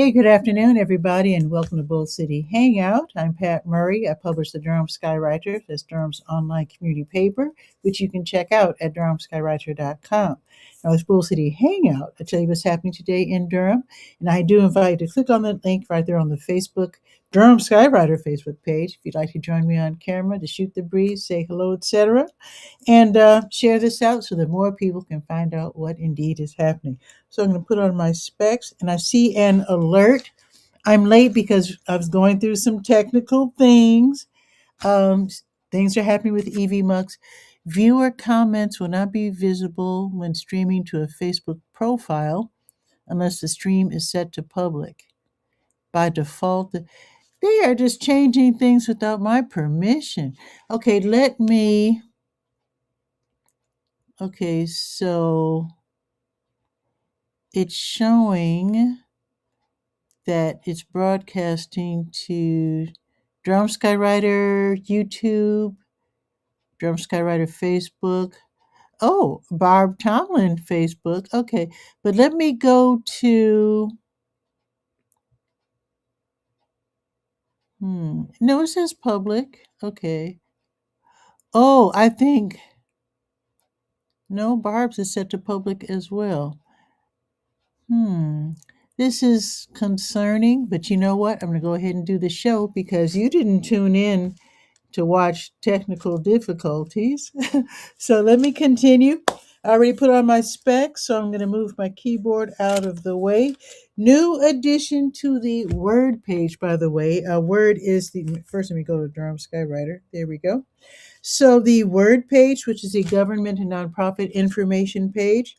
Hey, good afternoon, everybody, and welcome to Bull City Hangout. I'm Pat Murray. I publish the Durham Skywriter. That's Durham's online community paper, which you can check out at durhamskywriter.com. Now, it's Bull City Hangout. I tell you what's happening today in Durham, and I do invite you to click on the link right there on the Facebook Durham Skywriter Facebook page if you'd like to join me on camera to shoot the breeze, say hello, etc., and share this out so that more people can find out what indeed is happening. So I'm going to put on my specs, and I see an alert. I'm late because I was going through some technical things. Um, Things are happening with EV Mux. Viewer comments will not be visible when streaming to a Facebook profile unless the stream is set to public. By default, they are just changing things without my permission. Okay, so it's showing that it's broadcasting to Drum Skywriter YouTube, Drum Skywriter Facebook. Oh, Barb Tomlin Facebook. Okay, but let me go to. No, it says public. Okay. Oh, I think no. Barb's is set to public as well. Hmm. This is concerning, but you know what? I'm going to go ahead and do the show because you didn't tune in to watch technical difficulties. So let me continue. I already put on my specs, so I'm going to move my keyboard out of the way. New addition to the Word page, by the way. Word is the first. Let me go to Durham Skywriter. There we go. So the Word page, which is a government and nonprofit information page,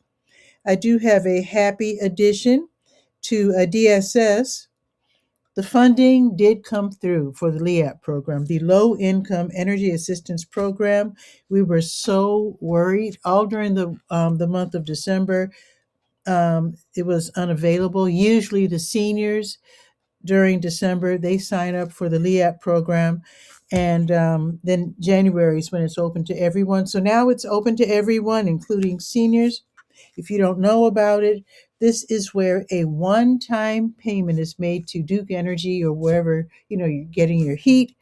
I do have a happy addition to a DSS. The funding did come through for the LEAP program, the Low Income Energy Assistance Program. We were so worried all during the month of December. It was unavailable. Usually, the seniors during December they sign up for the LEAP program, and then January is when it's open to everyone. So now it's open to everyone, including seniors. If you don't know about it, this is where a one-time payment is made to Duke Energy or wherever you're getting your heat.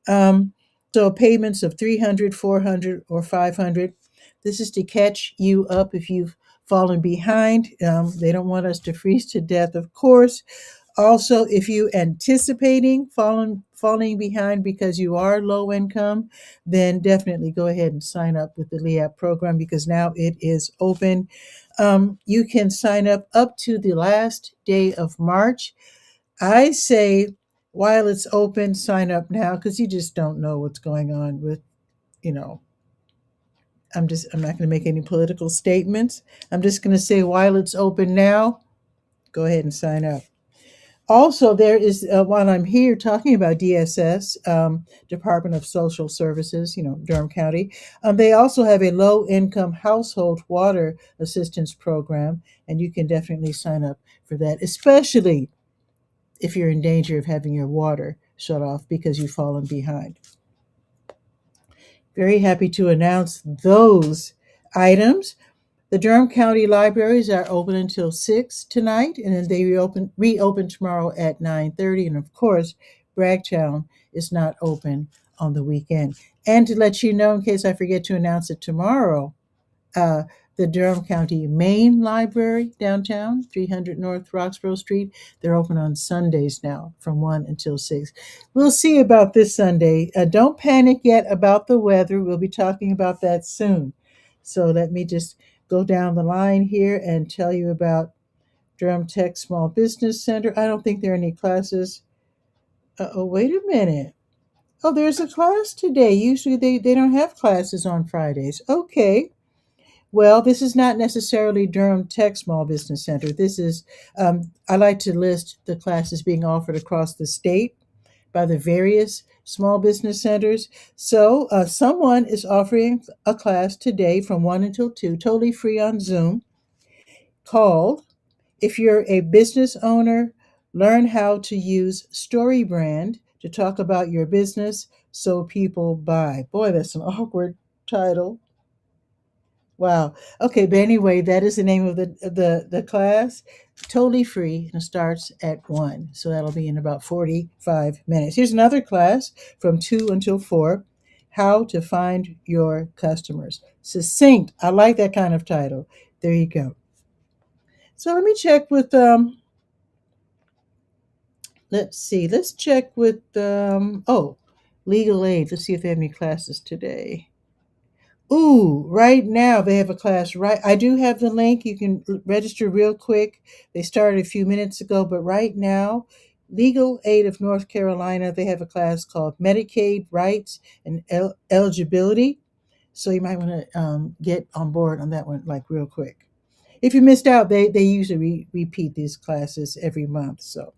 Um, so payments of 300, 400, or 500. This is to catch you up if you've fallen behind. They don't want us to freeze to death, of course. Also, if you anticipating falling behind because you are low income, then definitely go ahead and sign up with the LEAP program because now it is open. You can sign up to the last day of March. I say while it's open, sign up now because you just don't know what's going on with, you know, I'm not going to make any political statements. I'm just going to say while it's open now, go ahead and sign up. Also, there is, while I'm here talking about DSS, Department of Social Services, Durham County, they also have a low income household water assistance program, and you can definitely sign up for that, especially if you're in danger of having your water shut off because you've fallen behind. Very happy to announce those items. The Durham County Libraries are open until 6 tonight, and then they reopen tomorrow at 9:30. And of course, Bragtown is not open on the weekend. And to let you know, in case I forget to announce it tomorrow, uh, the Durham County Main Library downtown, 300 North Roxborough Street, they're open on Sundays now from 1 until 6. We'll see about this Sunday. Don't panic yet about the weather. We'll be talking about that soon. So let me just go down the line here and tell you about Durham Tech Small Business Center. I don't think there are any classes. Oh, wait a minute. Oh, there's a class today. Usually they don't have classes on Fridays. Okay. Well, this is not necessarily Durham Tech Small Business Center. This is, I like to list the classes being offered across the state by the various small business centers. So someone is offering a class today from 1 until 2, totally free on Zoom, called If You're a Business Owner, Learn How to Use StoryBrand to Talk About Your Business So People Buy. Boy, that's an awkward title. Wow. Okay, but anyway, that is the name of the class. Totally free, and it starts at 1. So that'll be in about 45 minutes. Here's another class from 2 until 4. How to find your customers. Succinct. I like that kind of title. There you go. So let me check with let's see. Let's check with legal aid. Let's see if they have any classes today. Ooh, right now they have a class. Right, I do have the link. You can register real quick. They started a few minutes ago, but right now, Legal Aid of North Carolina, they have a class called Medicaid Rights and Eligibility. So you might want to get on board on that one like real quick. If you missed out, they usually repeat these classes every month. So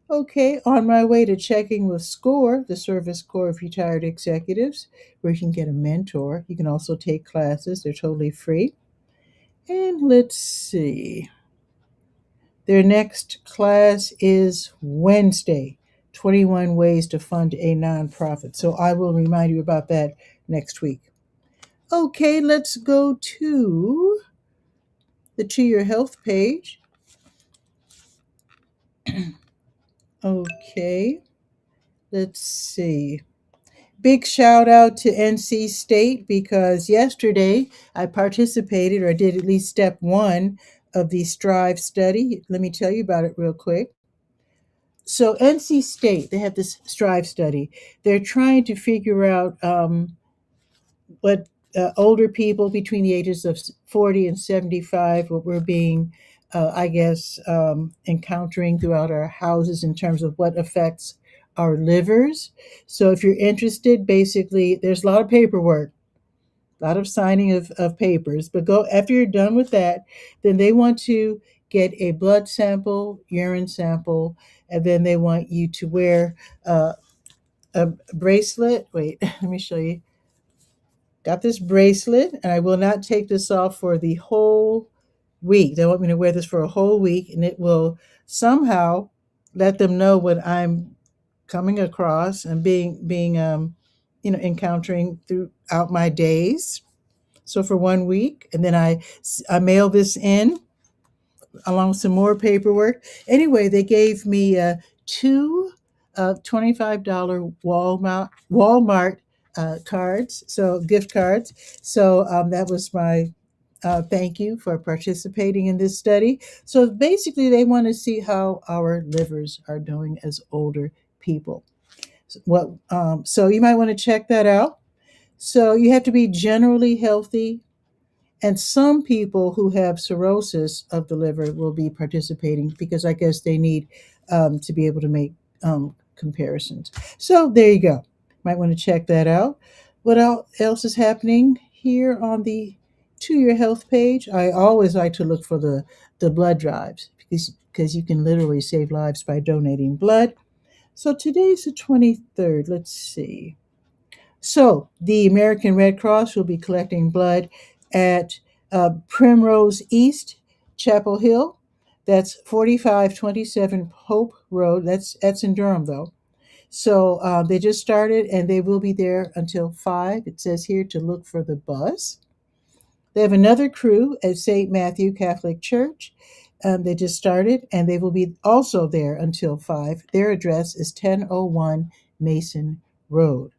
okay, on my way to checking with SCORE, the Service Corps of Retired Executives, where you can get a mentor. You can also take classes, they're totally free. And let's see, their next class is Wednesday, 21 Ways to Fund a Nonprofit. So I will remind you about that next week. Okay, let's go to the To Your Health page. Okay, let's see. Big shout out to NC State because yesterday I participated or did at least step one of the Strive study. Let me tell you about it real quick. So, NC State, they have this Strive study. They're trying to figure out what older people between the ages of 40 and 75, what we're being, I guess, encountering throughout our houses in terms of what affects our livers. So if you're interested, basically, there's a lot of paperwork, a lot of signing of papers, but go after you're done with that, then they want to get a blood sample, urine sample, and then they want you to wear a bracelet. Wait, let me show you. Got this bracelet, and I will not take this off for the whole week. They want me to wear this for a whole week, and it will somehow let them know what I'm coming across and being encountering throughout my days. So for 1 week, and then I mail this in along with some more paperwork. Anyway, they gave me two $25 Walmart cards, so gift cards. So that was my thank you for participating in this study. So basically, they want to see how our livers are doing as older people. So you might want to check that out. So you have to be generally healthy, and some people who have cirrhosis of the liver will be participating because I guess they need to be able to make comparisons. So there you go. Might want to check that out. What else is happening here on the To Your Health page? I always like to look for the blood drives because you can literally save lives by donating blood. So today's the 23rd. Let's see. So, the American Red Cross will be collecting blood at Primrose East, Chapel Hill. That's 4527 Hope Road. That's in Durham, though. So they just started and they will be there until 5. It says here to look for the bus. They have another crew at St. Matthew Catholic Church. They just started and they will be also there until 5. Their address is 1001 Mason Road.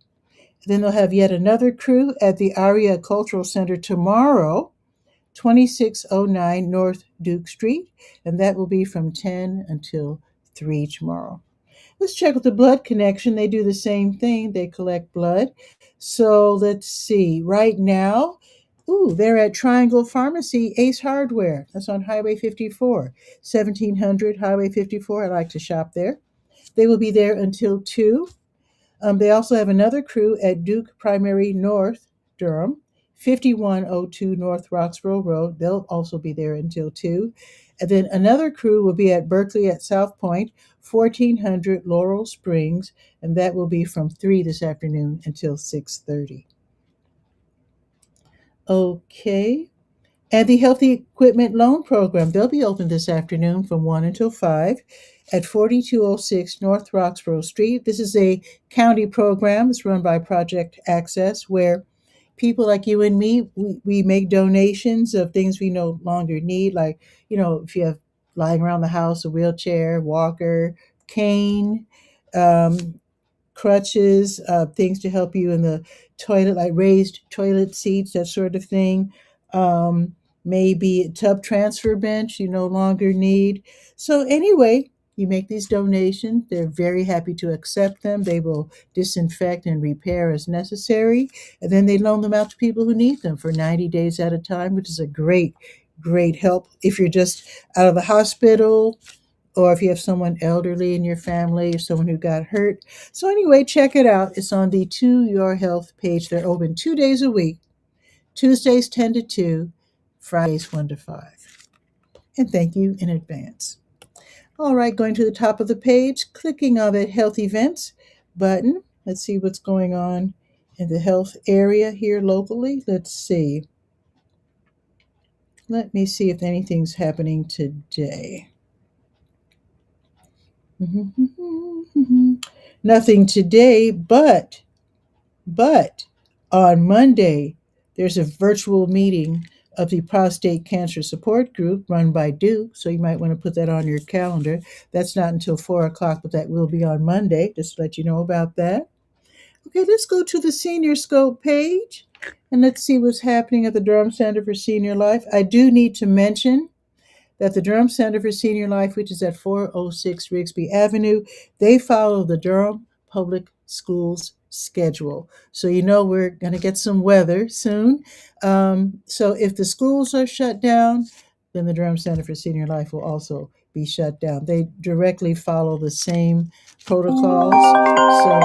Then they'll have yet another crew at the Aria Cultural Center tomorrow, 2609 North Duke Street, and that will be from 10 until 3 tomorrow. Let's check with the Blood Connection. They do the same thing, they collect blood. So let's see. Right now, they're at Triangle Pharmacy, Ace Hardware. That's on Highway 54, 1700 Highway 54. I like to shop there. They will be there until 2. They also have another crew at Duke Primary North, Durham, 5102 North Roxborough Road. They'll also be there until 2. And then another crew will be at Berkeley at South Point, 1400 Laurel Springs, and that will be from 3 this afternoon until 6:30. Okay. And the Healthy Equipment Loan Program, they'll be open this afternoon from 1 until 5 at 4206 North Roxborough Street. This is a county program. It's run by Project Access, where people like you and me, we make donations of things we no longer need, like, if you have lying around the house a wheelchair, walker, cane, um, crutches, things to help you in the toilet, like raised toilet seats, that sort of thing. Um, Maybe a tub transfer bench you no longer need. So, anyway, you make these donations. They're very happy to accept them. They will disinfect and repair as necessary. And then they loan them out to people who need them for 90 days at a time, which is a great, great help if you're just out of the hospital, or if you have someone elderly in your family or someone who got hurt. So, anyway, check it out. It's on the To Your Health page. They're open 2 days a week, Tuesdays 10 to 2, Fridays 1 to 5. And thank you in advance. All right, going to the top of the page, clicking on that health events button. Let's see what's going on in the health area here locally. Let's see. Let me see if anything's happening today. Nothing today, but on Monday there's a virtual meeting of the prostate cancer support group run by Duke, so you might want to put that on your calendar. That's not until 4 o'clock, but that will be on Monday, just to let you know about that. Okay, let's go to the Senior Scope page and let's see what's happening at the Durham Center for Senior Life. I do need to mention that the Durham Center for Senior Life, which is at 406 Rigsby Avenue, they follow the Durham Public Schools schedule. So we're going to get some weather soon. So if the schools are shut down, then the Durham Center for Senior Life will also be shut down. They directly follow the same protocols. So,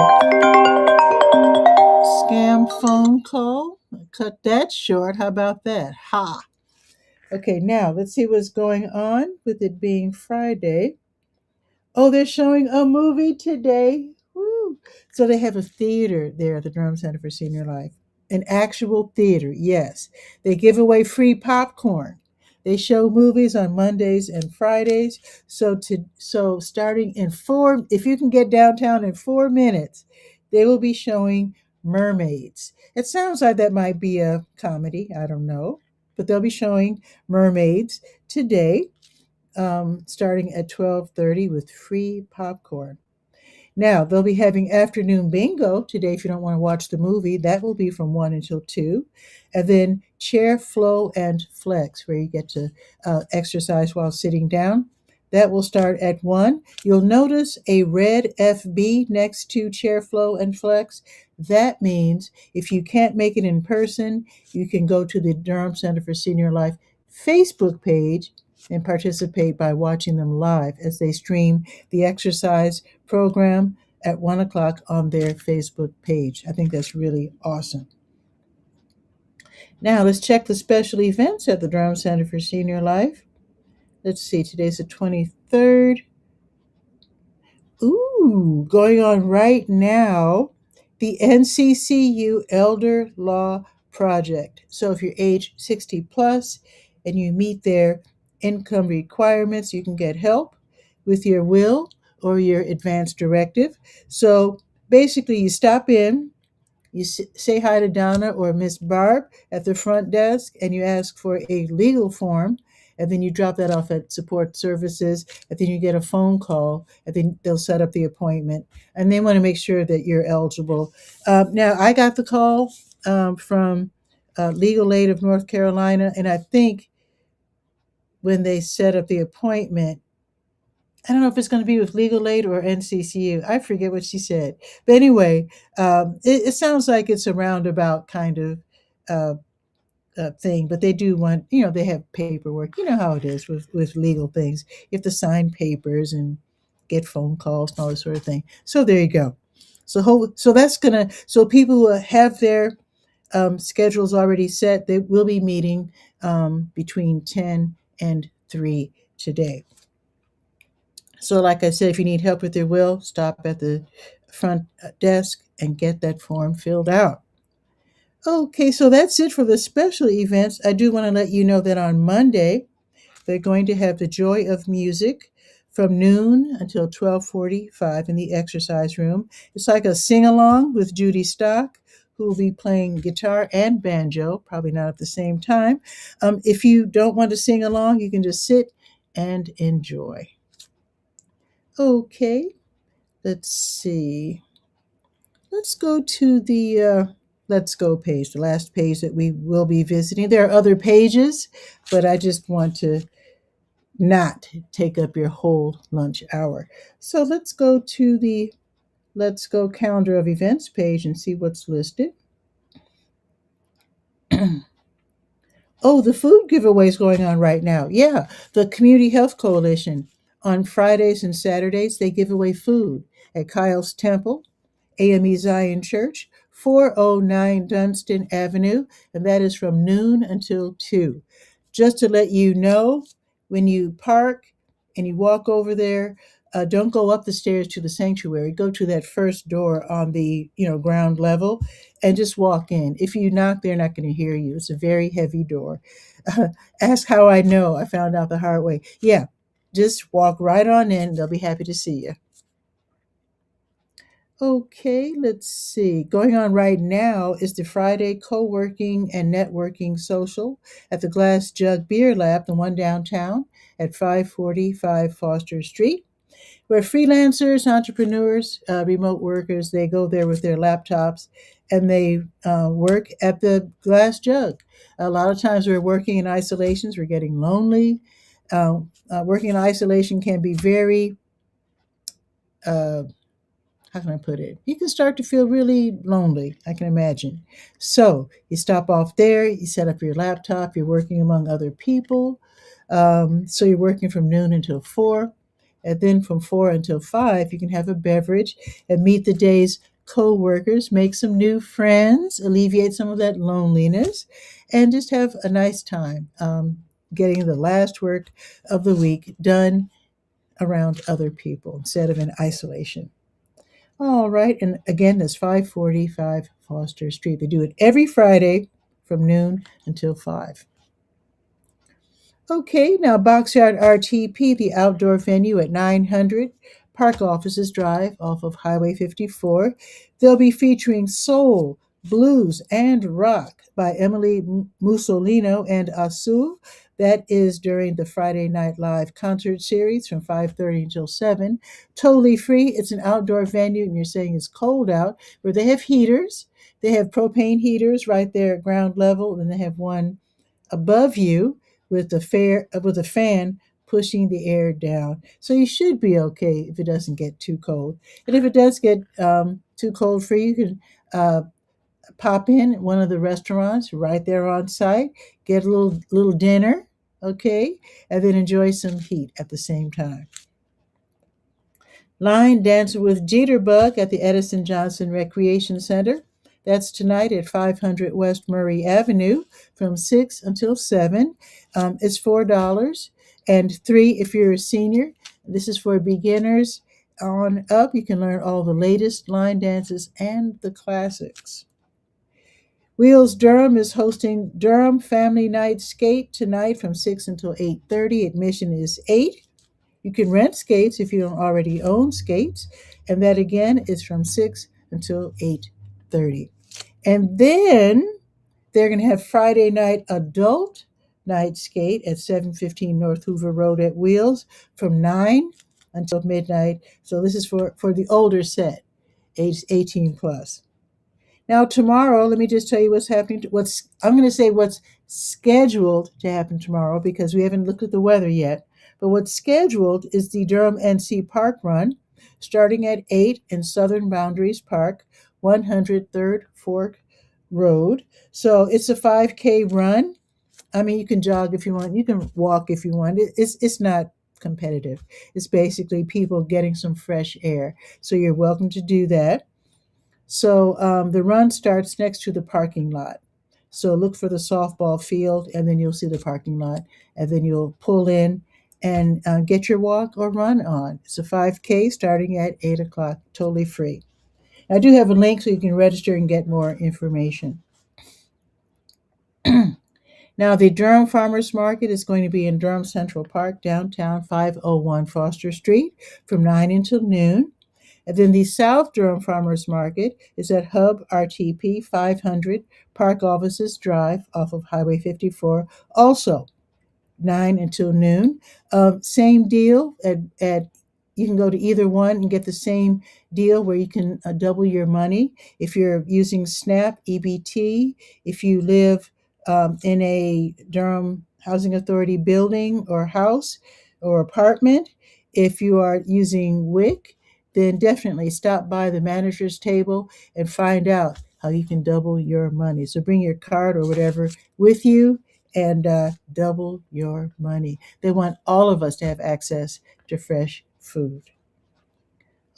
scam phone call. Cut that short. How about that? Ha! Okay, now let's see what's going on with it being Friday. Oh, they're showing a movie today. Woo. So they have a theater there at the Durham Center for Senior Life. An actual theater, yes. They give away free popcorn. They show movies on Mondays and Fridays. So starting in if you can get downtown in 4 minutes, they will be showing Mermaids. It sounds like that might be a comedy. I don't know, but they'll be showing Mermaids today, starting at 12:30 with free popcorn. Now, they'll be having afternoon bingo today if you don't want to watch the movie. That will be from 1 until 2. And then chair flow and flex, where you get to exercise while sitting down. That will start at 1. You'll notice a red FB next to chair flow and flex. That means if you can't make it in person, you can go to the Durham Center for Senior Life Facebook page and participate by watching them live as they stream the exercise program at 1 o'clock on their Facebook page. I think that's really awesome. Now let's check the special events at the Durham Center for Senior Life. Let's see, today's the 23rd. Ooh, going on right now, the NCCU Elder Law Project. So if you're age 60 plus and you meet their income requirements, you can get help with your will or your advance directive. So basically, you stop in, you say hi to Donna or Miss Barb at the front desk, and you ask for a legal form, and then you drop that off at support services, and then you get a phone call, and then they'll set up the appointment, and they want to make sure that you're eligible. Now, I got the call from Legal Aid of North Carolina, and I think when they set up the appointment, I don't know if it's going to be with Legal Aid or NCCU. I forget what she said. But anyway, it sounds like it's a roundabout kind of uh, thing, but they do want, they have paperwork. You know how it is with legal things. You have to sign papers and get phone calls and all this sort of thing. So there you go. So that's going to, so people who have their schedules already set, they will be meeting between 10 and 3 today. So, like I said, if you need help with your will, stop at the front desk and get that form filled out. Okay, so that's it for the special events. I do want to let you know that on Monday, they're going to have the Joy of Music from noon until 12:45 in the exercise room. It's like a sing-along with Judy Stock, who will be playing guitar and banjo, probably not at the same time. If you don't want to sing along, you can just sit and enjoy. Okay, let's see. Let's go to the Let's Go page, the last page that we will be visiting. There are other pages, but I just want to not take up your whole lunch hour. So let's go to the Let's Go calendar of events page and see what's listed. Oh, the food giveaway is going on right now. Yeah, the Community Health Coalition. On Fridays and Saturdays, they give away food at Kyle's Temple, AME Zion Church, 409 Dunstan Avenue, and that is from noon until 2. Just to let you know, when you park and you walk over there, don't go up the stairs to the sanctuary. Go to that first door on the ground level, and just walk in. If you knock, they're not going to hear you. It's a very heavy door. Ask how I know. I found out the hard way. Yeah, just walk right on in. They'll be happy to see you. Okay, let's see. Going on right now is the Friday co-working and networking social at the Glass Jug Beer Lab, the one downtown at 545 Foster Street, where freelancers, entrepreneurs, remote workers, they go there with their laptops and they work at the Glass Jug. A lot of times we're working in isolations, we're getting lonely. Working in isolation can be very uh, how can I put it? You can start to feel really lonely, I can imagine. So you stop off there, you set up your laptop, you're working among other people. So you're working from noon until 4. And then from 4 until 5, you can have a beverage and meet the day's co workers, make some new friends, alleviate some of that loneliness, and just have a nice time getting the last work of the week done around other people instead of in isolation. All right. And again, that's 545 Foster Street. They do it every Friday from noon until 5. Okay, now Boxyard RTP, the outdoor venue at 900 Park Offices Drive off of Highway 54. They'll be featuring soul, blues, and rock by Emily Mussolino and Asu. That is during the Friday Night Live concert series from 5:30 until 7. Totally free. It's an outdoor venue, and you're saying it's cold out, where they have heaters. They have propane heaters right there at ground level, and they have one above you with a fan pushing the air down. So you should be okay if it doesn't get too cold. And if it does get too cold for you, you can pop in at one of the restaurants right there on site, get a little dinner, okay, and then enjoy some heat at the same time. Line Dancing with Jitterbug at the Edison Johnson Recreation Center. That's tonight at 500 West Murray Avenue from 6 until 7. It's $4 and 3 if you're a senior. This is for beginners on up. You can learn all the latest line dances and the classics. Wheels Durham is hosting Durham Family Night Skate tonight from 6 until 8:30. Admission is 8. You can rent skates if you don't already own skates, and that again is from 6 until 8:30. And then they're going to have Friday night adult night skate at 715 North Hoover Road at Wheels from 9 until midnight. So this is for the older set, age 18 plus. Now tomorrow, let me just tell you what's happening. I'm going to say what's scheduled to happen tomorrow because we haven't looked at the weather yet. But what's scheduled is the Durham NC Park Run, starting at 8 in Southern Boundaries Park, 103rd Fork Road. So it's a 5K run. I mean, you can jog if you want. You can walk if you want. It's not competitive. It's basically people getting some fresh air. So you're welcome to do that. So the run starts next to the parking lot. So look for the softball field, and then you'll see the parking lot, and then you'll pull in and get your walk or run on. It's a 5K starting at 8 o'clock, totally free. I do have a link so you can register and get more information. Now, the Durham Farmers Market is going to be in Durham Central Park, downtown, 501 Foster Street, from 9 until noon. And then the South Durham Farmers Market is at Hub RTP 500 Park Offices Drive off of Highway 54. Also, 9 until noon. Same deal at you can go to either one and get the same deal where you can double your money if you're using SNAP, EBT, if you live in a Durham Housing Authority building or house or apartment. If you are using WIC, then definitely stop by the manager's table and find out how you can double your money. So bring your card or whatever with you and double your money. They want all of us to have access to fresh food.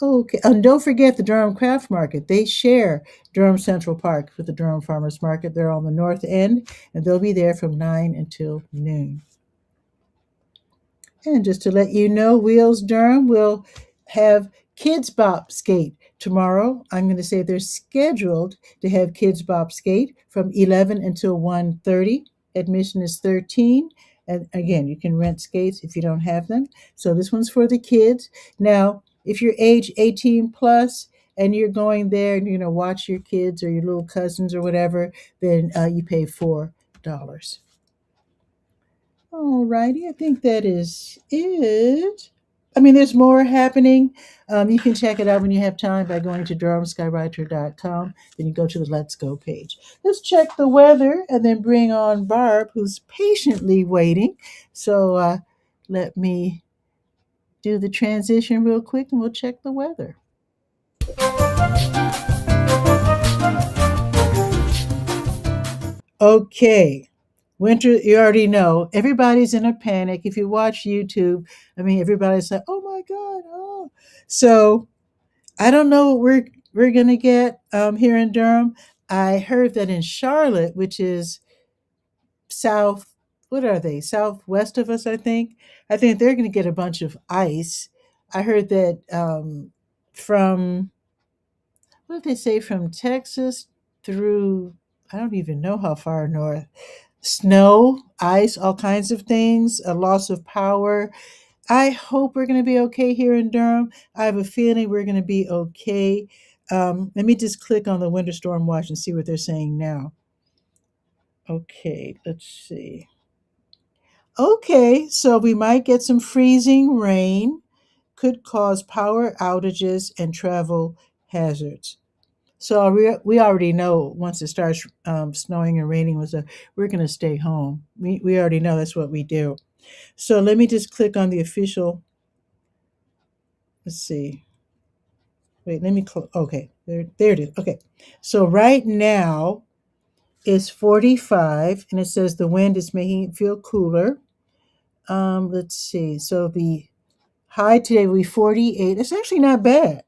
Okay, and don't forget the Durham Craft Market. They share Durham Central Park with the Durham Farmers Market. They're on the north end, and they'll be there from 9 until noon. And just to let you know, Wheels Durham will have Kids Bop Skate tomorrow. I'm going to say they're scheduled to have Kids Bop Skate from 11 until 1:30. Admission is 13. And again, you can rent skates if you don't have them. So this one's for the kids. Now, if you're age 18 plus and you're going there and you're going to watch your kids or your little cousins or whatever, then you pay $4. All righty, I think that is it. I mean, there's more happening. You can check it out when you have time by going to durhamskywriter.com. Then you go to the Let's Go page. Let's check the weather and then bring on Barb, who's patiently waiting. So let me do the transition real quick and we'll check the weather. Okay. Winter, you already know, everybody's in a panic. If you watch YouTube, I mean, everybody's like, oh my God, oh. So I don't know what we're gonna get here in Durham. I heard that in Charlotte, which is south, what are they? Southwest of us, I think. I think they're gonna get a bunch of ice. I heard that from what did they say from Texas through I don't even know how far north. Snow, ice, all kinds of things, a loss of power. I hope we're going to be okay here in Durham. I have a feeling we're going to be okay. Let me just click on the winter storm watch and see what they're saying now. Okay, let's see. Okay, so we might get some freezing rain, could cause power outages and travel hazards. So we already know once it starts snowing and raining, we're going to stay home. We already know that's what we do. So let me just click on the official. Let's see. Wait, let me okay, there it is. Okay. So right now it's 45 and it says the wind is making it feel cooler. Let's see. So the high today will be 48. It's actually not bad.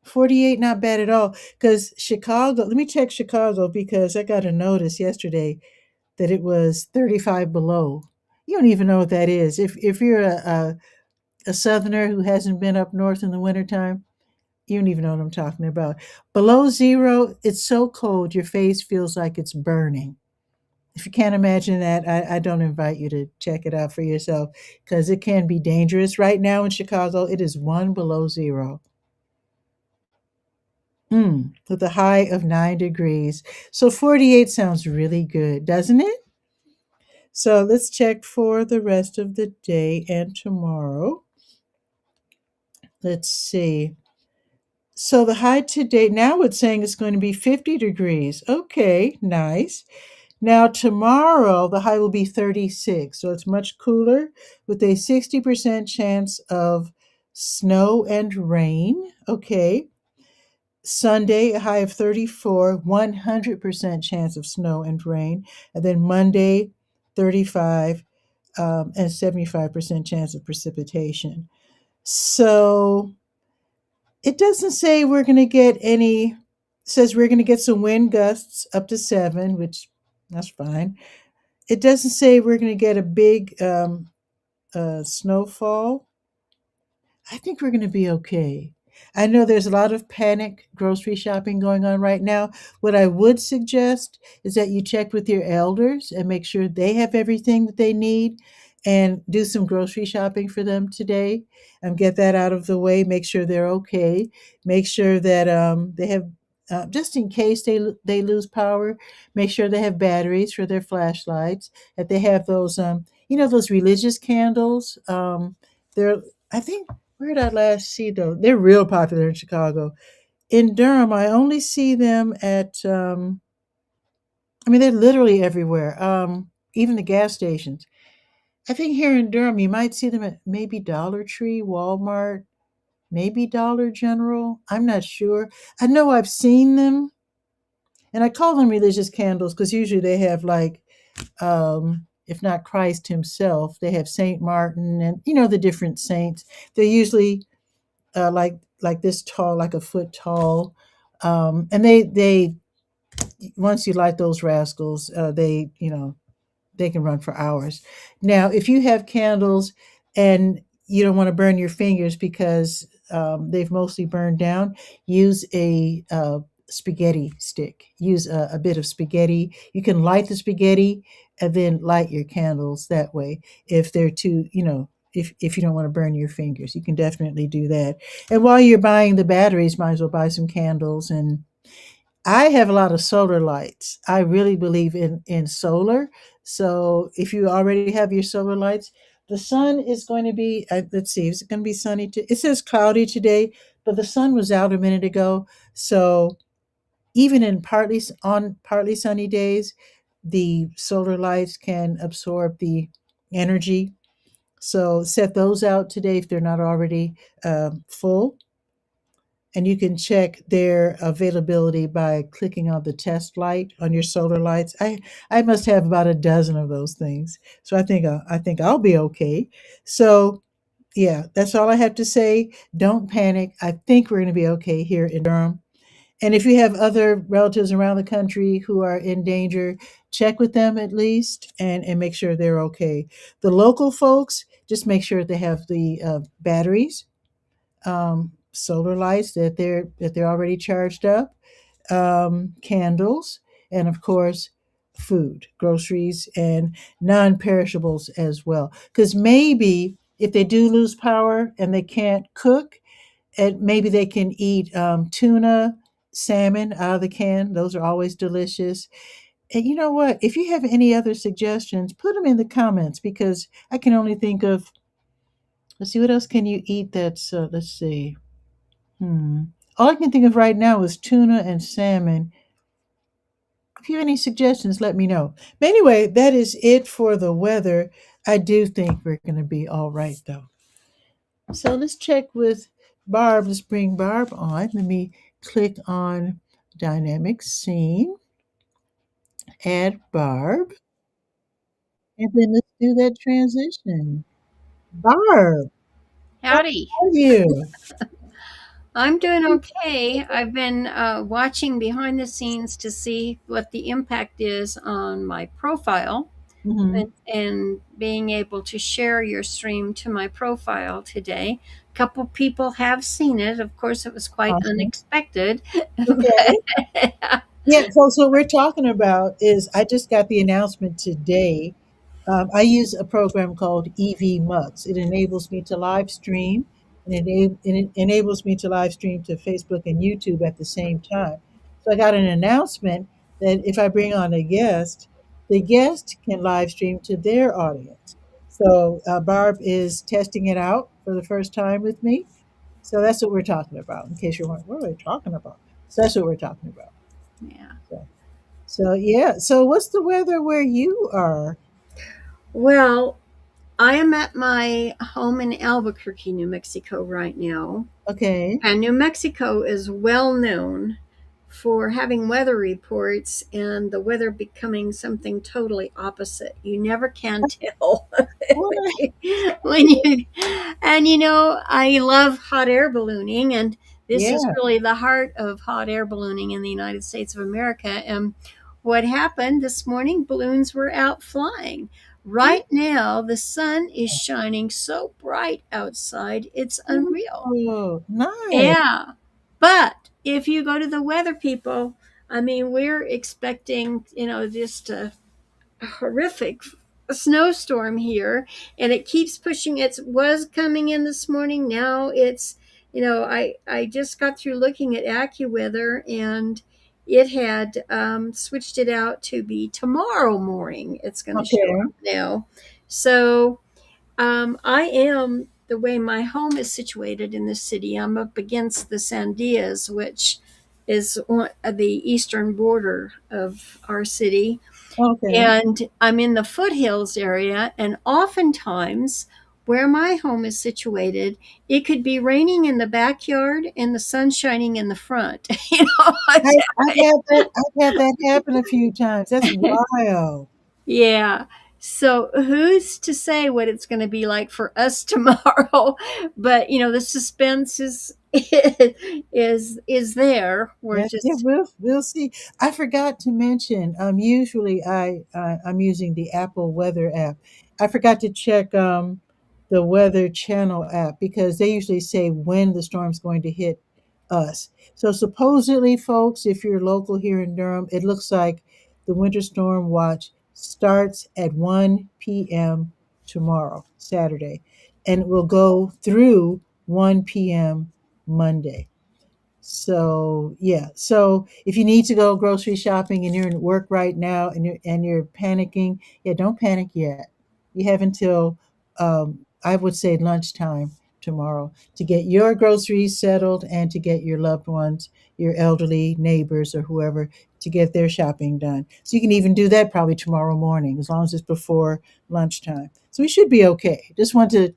48, not bad at all. Because Chicago, let me check Chicago because I got a notice yesterday that it was 35 below. You don't even know what that is. If you're a southerner who hasn't been up north in the wintertime, you don't even know what I'm talking about. Below zero, it's so cold, your face feels like it's burning. If you can't imagine that, I don't invite you to check it out for yourself because it can be dangerous. Right now in Chicago, it is 1 below 0. With a high of 9 degrees. So 48 sounds really good, doesn't it? So let's check for the rest of the day and tomorrow. Let's see. So the high today, now it's saying it's going to be 50 degrees. Okay, nice. Now tomorrow, the high will be 36. So it's much cooler with a 60% chance of snow and rain. Okay. Sunday, a high of 34, 100% chance of snow and rain. And then Monday, 35, and 75% chance of precipitation. So it doesn't say we're going to get any, it says we're going to get some wind gusts up to 7, which that's fine. It doesn't say we're going to get a big snowfall. I think we're going to be okay. I know there's a lot of panic grocery shopping going on right now. What I would suggest is that you check with your elders and make sure they have everything that they need. and do some grocery shopping for them today. Get that out of the way. Make sure they're okay. Make sure that they have, just in case they lose power. Make sure they have batteries for their flashlights. That they have those those religious candles. They're, I think, where did I last see those? They're real popular in Chicago. In Durham, I only see them at. I mean, they're literally everywhere. Even the gas stations. I think here in Durham, you might see them at maybe Dollar Tree, Walmart, maybe Dollar General. I'm not sure. I know I've seen them, and I call them religious candles because usually they have like, if not Christ himself, they have Saint Martin and the different saints. They're usually like this tall, like a foot tall, and they once you light those rascals, they can run for hours. Now, if you have candles and you don't want to burn your fingers because they've mostly burned down, use a spaghetti stick. Use a bit of spaghetti. You can light the spaghetti and then light your candles that way. If they're too, if you don't want to burn your fingers, you can definitely do that. And while you're buying the batteries, might as well buy some candles. And I have a lot of solar lights. I really believe in solar. So if you already have your solar lights, the sun is going to be. Let's see, is it going to be sunny? It says cloudy today, but the sun was out a minute ago. So even in partly sunny days, the solar lights can absorb the energy. So set those out today if they're not already full, and you can check their availability by clicking on the test light on your solar lights. I must have about a dozen of those things, so I think I'll be okay. So yeah, that's all I have to say. Don't panic. I think we're going to be okay here in Durham. And if you have other relatives around the country who are in danger, check with them at least and make sure they're okay. The local folks, just make sure they have the batteries, solar lights that they're already charged up, candles, and of course, food, groceries, and non-perishables as well. Because maybe if they do lose power and they can't cook, and maybe they can eat tuna, salmon out of the can. Those are always delicious. And you know what? If you have any other suggestions, put them in the comments because I can only think of. Let's see, what else can you eat? That's let's see. All I can think of right now is tuna and salmon. If you have any suggestions, let me know. But anyway, that is it for the weather. I do think we're going to be all right, though. So let's check with Barb. Let's bring Barb on. Let me click on dynamic scene, add Barb, and then let's do that transition. Barb, how Howdy. are you? I'm doing okay. I've been watching behind the scenes to see what the impact is on my profile Hmm. and being able to share your stream to my profile today. A couple people have seen it. Of course, it was quite Awesome. unexpected. Okay. But Yeah, so what we're talking about is I just got the announcement today. I use a program called EV Mux. It enables me to live stream, and it enables me to live stream to Facebook and YouTube at the same time. So I got an announcement that if I bring on a guest, the guest can live stream to their audience. So Barb is testing it out for the first time with me. So that's what we're talking about. In case you're wondering, what are we talking about? So that's what we're talking about. yeah. So yeah. So what's the weather where you are? Well, I am at my home in Albuquerque, New Mexico right now. Okay. And New Mexico is well known for having weather reports and the weather becoming something totally opposite. You never can tell What? when you, and I love hot air ballooning, and this is Yeah. really the heart of hot air ballooning in the United States of America. And what happened this morning, balloons were out flying. Right now, the sun is shining so bright outside, it's unreal. Oh, nice. Yeah. But if you go to the weather people, I mean, we're expecting, just a horrific. a snowstorm here, and it keeps pushing. It was coming in this morning. Now it's, I just got through looking at AccuWeather, and it had switched it out to be tomorrow morning. It's going to show Okay. up now. So I am, the way my home is situated in the city, I'm up against the Sandias, which is on the eastern border of our city. Okay. And I'm in the foothills area, and oftentimes where my home is situated, it could be raining in the backyard and the sun shining in the front. I've had that happen a few times. That's wild. Yeah. So who's to say what it's going to be like for us tomorrow? But the suspense is is there. We're Yeah, just we'll see. I forgot to mention. Usually I'm using the Apple Weather app. I forgot to check the Weather Channel app because they usually say when the storm's going to hit us. So supposedly, folks, if you're local here in Durham, it looks like the winter storm watch starts at 1 p.m. tomorrow, Saturday, and it will go through 1 p.m. Monday. So yeah. So if you need to go grocery shopping and you're in work right now and you're panicking, yeah, don't panic yet. You have until I would say lunchtime tomorrow to get your groceries settled and to get your loved ones, your elderly neighbors or whoever, to get their shopping done. So you can even do that probably tomorrow morning as long as it's before lunchtime. So we should be okay. Just want to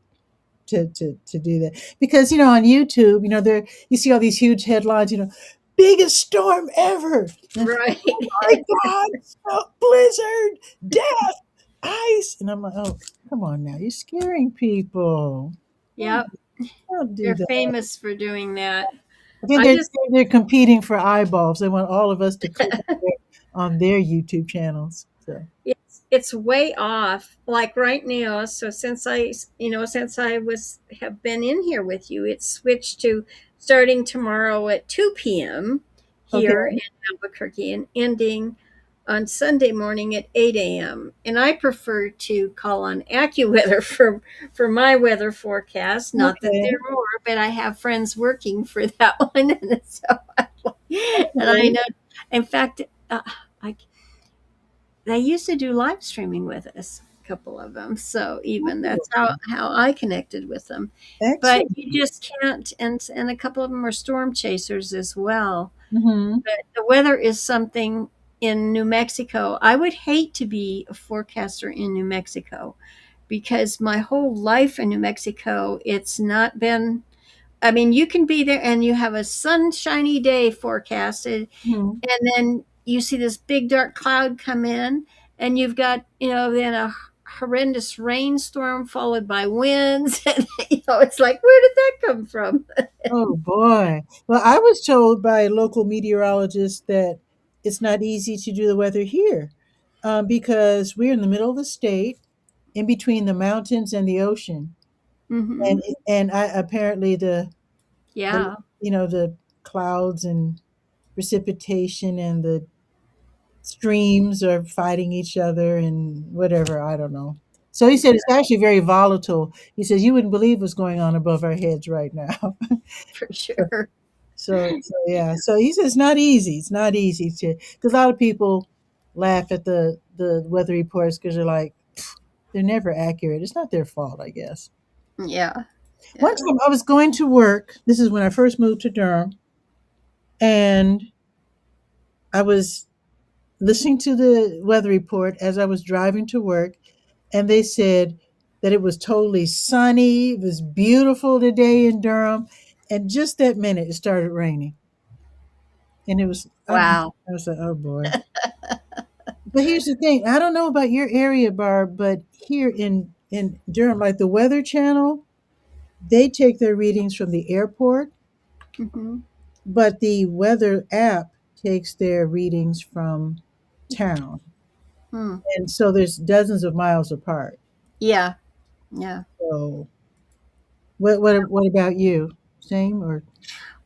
do that because on YouTube there you see all these huge headlines, biggest storm ever. right. Oh my god, blizzard, death, ice, and I'm like, oh, come on now, you're scaring people. don't, Yep. don't do They're that. famous for doing that. I think I just they're competing for eyeballs. They want all of us to click on their YouTube channels. So it's way off, like right now. So since I was have been in here with you, it's switched to starting tomorrow at 2 p.m. okay. here in Albuquerque and ending on Sunday morning at 8 a.m. And I prefer to call on AccuWeather for my weather forecast. Not that Okay. there are more, but I have friends working for that one, and I Okay. know. In fact, I they used to do live streaming with us, a couple of them. So even Oh, that's how I connected with them. But excellent. you just can't, and a couple of them are storm chasers as well. Hmm. But the weather is something in New Mexico. I would hate to be a forecaster in New Mexico because my whole life in New Mexico, it's not been. I mean, you can be there and you have a sunshiny day forecasted, Hmm. and then you see this big dark cloud come in, and you've got then a horrendous rainstorm followed by winds, and it's like, where did that come from? Oh boy. Well, I was told by a local meteorologist that it's not easy to do the weather here because we're in the middle of the state, in between the mountains and the ocean, Mm-hmm. and apparently the Yeah. the clouds and precipitation and the streams are fighting each other and whatever. I don't know. So he said it's actually very volatile. He says you wouldn't believe what's going on above our heads right now. For sure. So yeah. So he says it's not easy. It's not easy to because a lot of people laugh at the weather reports because they're like they're never accurate. It's not their fault, I guess. Yeah. One Yeah. time I was going to work. This is when I first moved to Durham, and I was listening to the weather report as I was driving to work, and they said that it was totally sunny. It was beautiful today in Durham, and just that minute it started raining. And Wow. I was like, oh boy. But here's the thing. I don't know about your area, Barb, but here in Durham, like the Weather Channel, they take their readings from the airport, Mm-hmm. but the weather app takes their readings from town. Hmm. And so there's dozens of miles apart. Yeah. Yeah. So what about you? Same or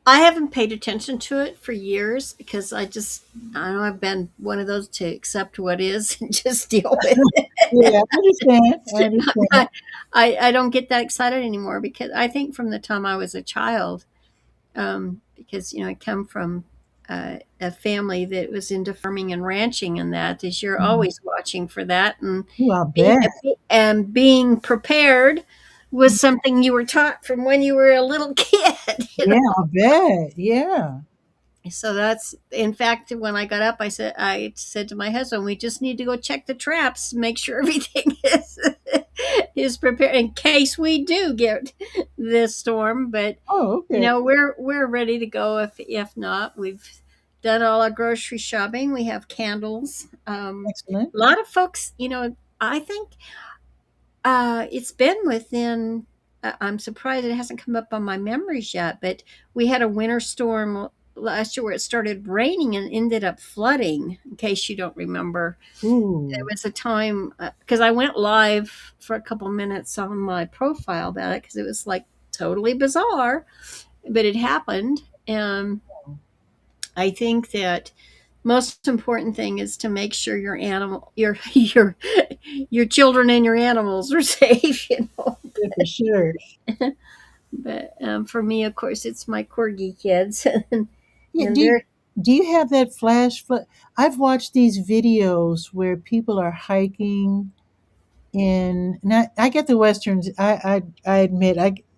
I haven't paid attention to it for years because I don't know, I've been one of those to accept what is and just deal with Yeah, I understand. I it. understand. I don't get that excited anymore because I think from the time I was a child, because I come from a family that was into farming and ranching, and that is you're Mhm. always watching for that, and Ooh, I being, bet. being prepared was something you were taught from when you were a little kid. Yeah, I bet. Yeah. So that's, in fact, when I got up, I said to my husband, we just need to go check the traps, make sure everything is prepared in case we do get this storm. But Oh, okay. we're ready to go if not. We've done all our grocery shopping. We have candles. Excellent. A lot of folks, I think it's been within. I'm surprised it hasn't come up on my memories yet, but we had a winter storm last year where it started raining and ended up flooding. In case you don't remember, there Ooh. was a time because I went live for a couple minutes on my profile about it because it was like totally bizarre, but it happened. And I think that most important thing is to make sure your children and your animals are safe. Yeah, for sure. But for me, of course, it's my corgi kids, Yeah, and they're do you have that flash flood? I've watched these videos where people are hiking in, and I get the westerns. I admit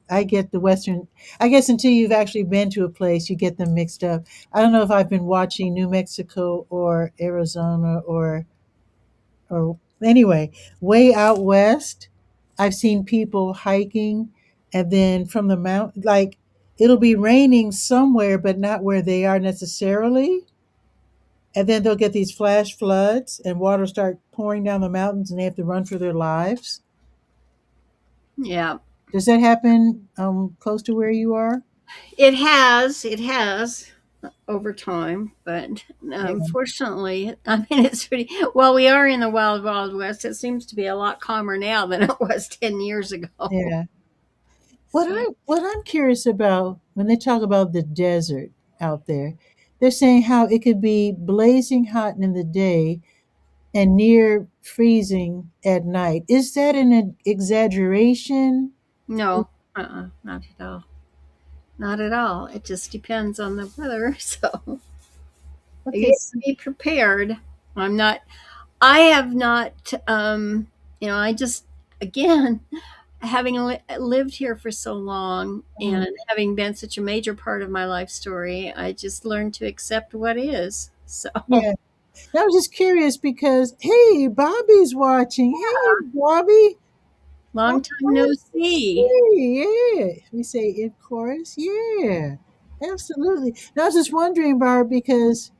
I get the western. I guess until you've actually been to a place, you get them mixed up. I don't know if I've been watching New Mexico or Arizona or anyway, way out west. I've seen people hiking, and then from the mount, like it'll be raining somewhere, but not where they are necessarily. And then they'll get these flash floods, and water start pouring down the mountains, and they have to run for their lives. yeah. Does that happen close to where you are? It has over time, but Yeah, unfortunately, I mean, it's pretty. Well, we are in the wild, wild west. It seems to be a lot calmer now than it was 10 years ago. yeah. So What I'm curious about when they talk about the desert out there, they're saying how it could be blazing hot in the day and near freezing at night. Is that an exaggeration? no, not at all. Not at all. It just depends on the weather. So you Okay, have to be prepared. I'm not. I have not. I just again having lived here for so long mm, and having been such a major part of my life story, I just learned to accept what is. So yeah. I was just curious because hey, Bobby's watching. Hey, Bobby. long All time no right. see. Hey, yeah. We say in chorus. Yeah, absolutely. Now, I was just wondering, Barb, because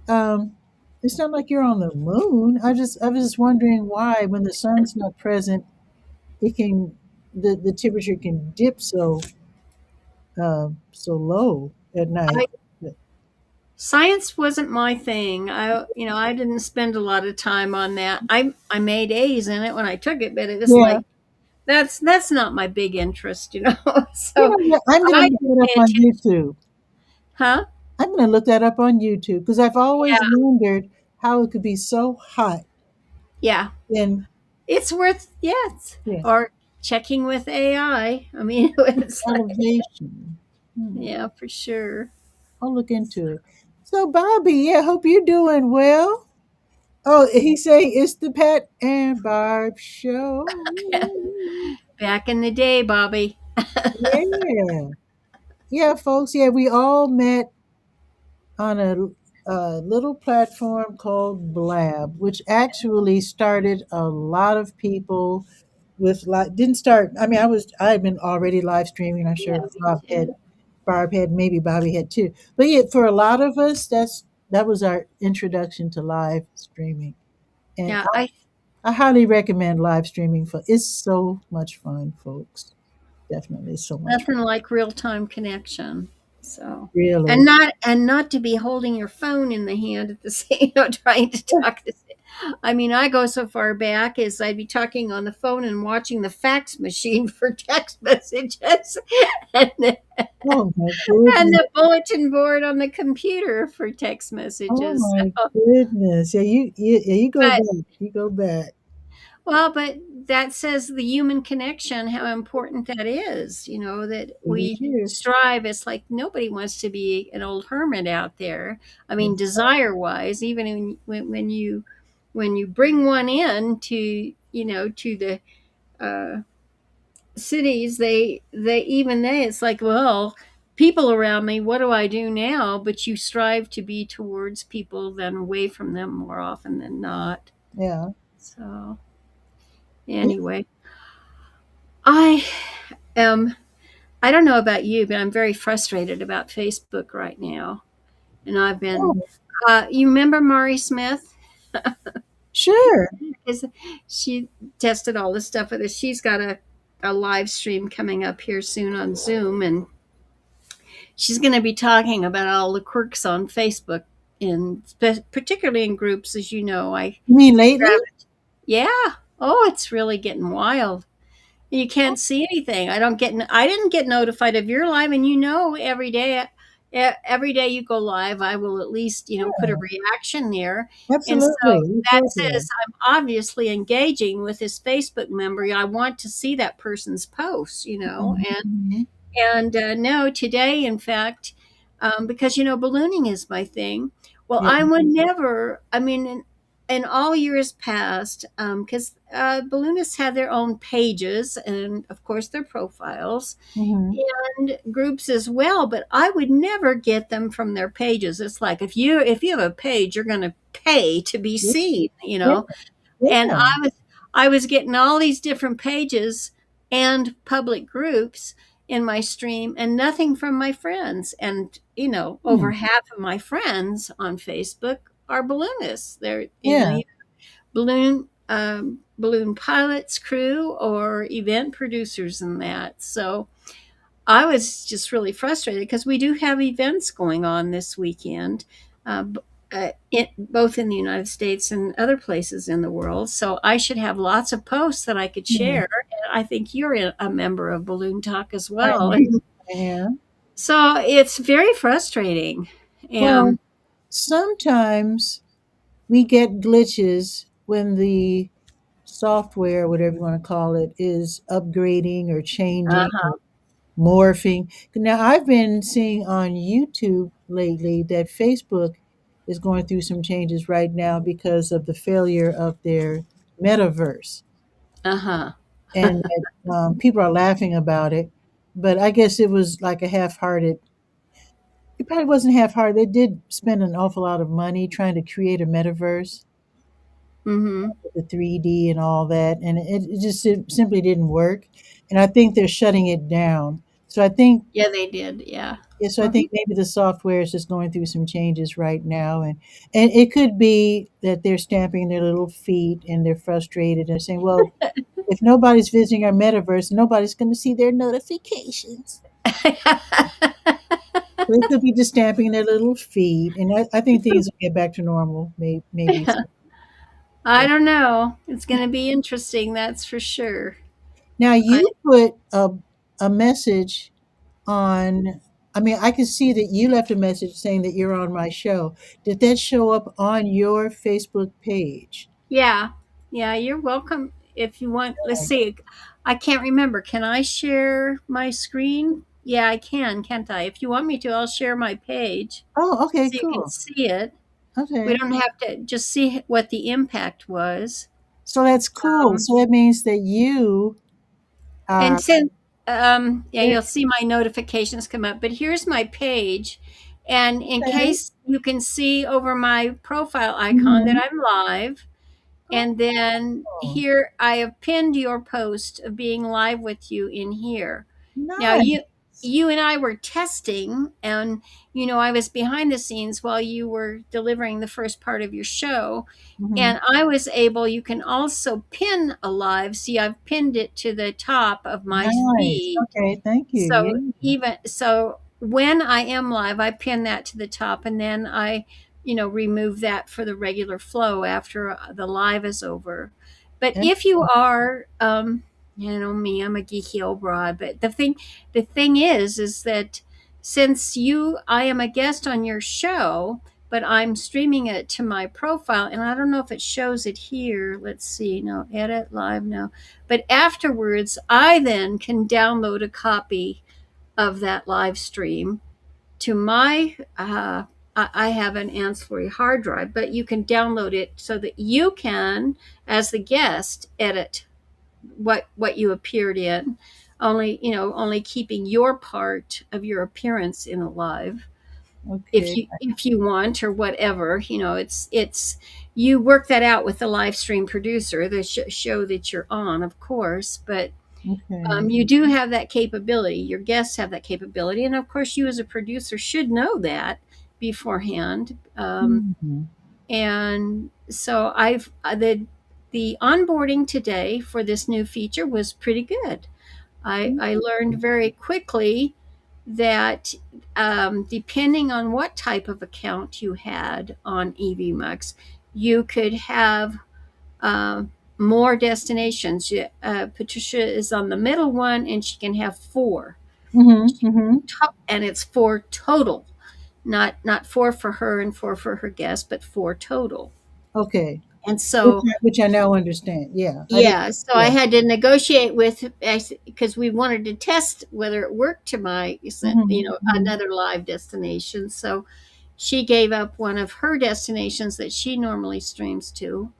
um, it's not like you're on the moon. I was just wondering why, when the sun's not present, it can the temperature can dip so low at night. I But, Science wasn't my thing. I didn't spend a lot of time on that. I made A's in it when I took it, but it was yeah, like that's not my big interest. you So know, I'm gonna I look didn't that up pay on attention. YouTube. Huh? I'm gonna look that up on YouTube because I've always Yeah, wondered how it could be so hot. yeah. And It's worth, yes. yeah, Or checking with AI. I mean, it's like, elevation. Hmm. yeah, for sure. I'll look into it. So, Bobby, yeah, hope you're doing well. Oh, he say it's the Pat and Barb show. Back in the day, Bobby. Yeah, yeah, folks. Yeah, we all met on a little platform called Blab, which actually started a lot of people with like didn't start. I mean, I had been already live streaming. I'm Yeah, sure me too. Barb had, maybe Bobby had too. But yeah, for a lot of us, that was our introduction to live streaming. And Yeah, I I highly recommend live streaming. For it's so much fun, folks. Definitely so much fun. nothing like real time connection. So, Really. and not to be holding your phone in the hand at the same, trying to talk to. I mean, I go so far back as I'd be talking on the phone and watching the fax machine for text messages, and the, Oh my and goodness. the bulletin board on the computer for text Oh messages. my goodness. Yeah, you go But back. You go back. but that says the human connection, how important that is. You know that It we is. strive. It's like nobody wants to be an old hermit out there. I mean, Yes. desire wise, even when you bring one in to to the cities, they even they it's like, well, people around me, what do I do now? But you strive to be towards people than away from them more often than not. Yeah. So Yeah. anyway, I am I don't know about you, but I'm very frustrated about Facebook right now. And I've been Oh, you remember Mari Smith? sure. Is she tested all this stuff with us. She's got a live stream coming up here soon on Zoom, and she's going to be talking about all the quirks on Facebook, in particularly in groups, as you know. You mean lately? Yeah. Oh, it's really getting wild. You can't see anything. I didn't get notified of your live, and every day you go live, I will at least put a Yeah, reaction there, and so absolutely. You that should says have. I'm obviously engaging with this Facebook member. I want to see that person's posts, Mhm. and no, today, in fact, because ballooning is my thing. Well, Yeah. I would never. I mean, in all years past, because balloonists have their own pages and, of course, their profiles Hmm. and groups as well. But I would never get them from their pages. It's like if you have a page, you're going to pay to be Yeah. seen. Yeah. And Yeah. I was getting all these different pages and public groups in my stream and nothing from my friends. And Hmm. over half of my friends on Facebook are balloonists. They're Yeah. either balloon pilots, crew, or event producers and that. So I was just really frustrated because we do have events going on this weekend, both in the United States and other places in the world. So I should have lots of posts that I could Yeah. share. And I think you're a member of Balloon Talk as I well. am. And I am. so it's very frustrating. Well, And sometimes we get glitches when the software, whatever you want to call it, is upgrading or changing uh-huh, or morphing. Now, I've been seeing on YouTube lately that Facebook is going through some changes right now because of the failure of their metaverse. uh-huh. And that, people are laughing about it. But I guess it was like a half-hearted. It probably wasn't half-hearted. They did spend an awful lot of money trying to create a metaverse Hmm. with the 3D and all that, and it simply didn't work. And I think they're shutting it down. So I think Yeah, they did. Yeah. Yeah, so I Mhm. think maybe the software is just going through some changes right now, and it could be that they're stamping their little feet and they're frustrated and saying, "Well, if nobody's visiting our metaverse, nobody's going to see their notifications." So they could be just stamping their little feet, and I think things will get back to normal, maybe. I Yeah. don't know. It's going to be interesting, that's for sure. Now I you put a message on. I mean, I can see that you left a message saying that you're on my show. Did that show up on your Facebook page? Yeah. Yeah, you're welcome if you want. Let's see. I can't remember. Can I share my screen? Yeah, I can, can't I? If you want me to, I'll share my page Oh, okay, so you can cool. see it. We Okay. don't have to just see what the impact was. So that's cool. Um, So that means that you and are since yeah, there. you'll see my notifications come up. But here's my page, and in Okay. case you can see over my profile icon that Mhm. I'm live, and then Oh, here I have pinned your post of being live with you in here. Now nice. you and I were testing, and I was behind the scenes while you were delivering the first part of your show, Mhm. and I was able. You can also pin a live. See, I've pinned it to the top of my Nice. feed. Okay, thank you. So Yeah. even so when I am live, I pin that to the top, and then I remove that for the regular flow after the live is over. But Yeah. if you are, me, I'm a geeky old broad. But the thing is that since I am a guest on your show, but I'm streaming it to my profile, and I don't know if it shows it here. Let's see. No, edit live, no. But afterwards, I then can download a copy of that live stream to my I have an ancillary hard drive, but you can download it so that you can, as the guest, edit what you appeared in, only keeping your part of your appearance in a live, Okay. if you want, or whatever. It's you work that out with the live stream producer, the show that you're on, of course. But Okay. you do have that capability. Your guests have that capability, and of course, you as a producer should know that beforehand. Mhm. And so the onboarding today for this new feature was pretty good. I learned very quickly that depending on what type of account you had on EVMux, you could have uh, more destinations. Patricia is on the middle one, and she can have four, Mhm. Mhm. and it's four total, not four for her and four for her guest, but four total. Okay. And so, Which I now understand. Yeah. I didn't. yeah, so I Yeah. had to negotiate with, because we wanted to test whether it worked to my, Mhm. Mhm. another live destination. So she gave up one of her destinations that she normally streams to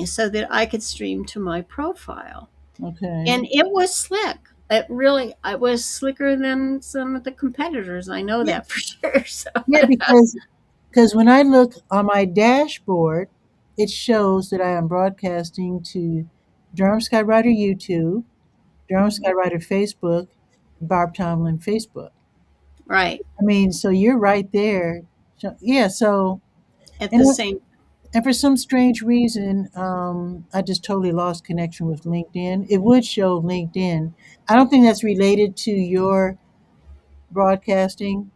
so that I could stream to my profile. Okay. And it was slick. It was slicker than some of the competitors. I know Yeah. that for sure. So, Yeah. Because when I look on my dashboard, it shows that I am broadcasting to Durham Skywriter YouTube, Durham Skywriter Facebook, Barb Tomlin Facebook. right I mean, so you're right there. Yeah. So at and the what- same. and for some strange reason, I just totally lost connection with LinkedIn. It would show LinkedIn. I don't think that's related to your broadcasting.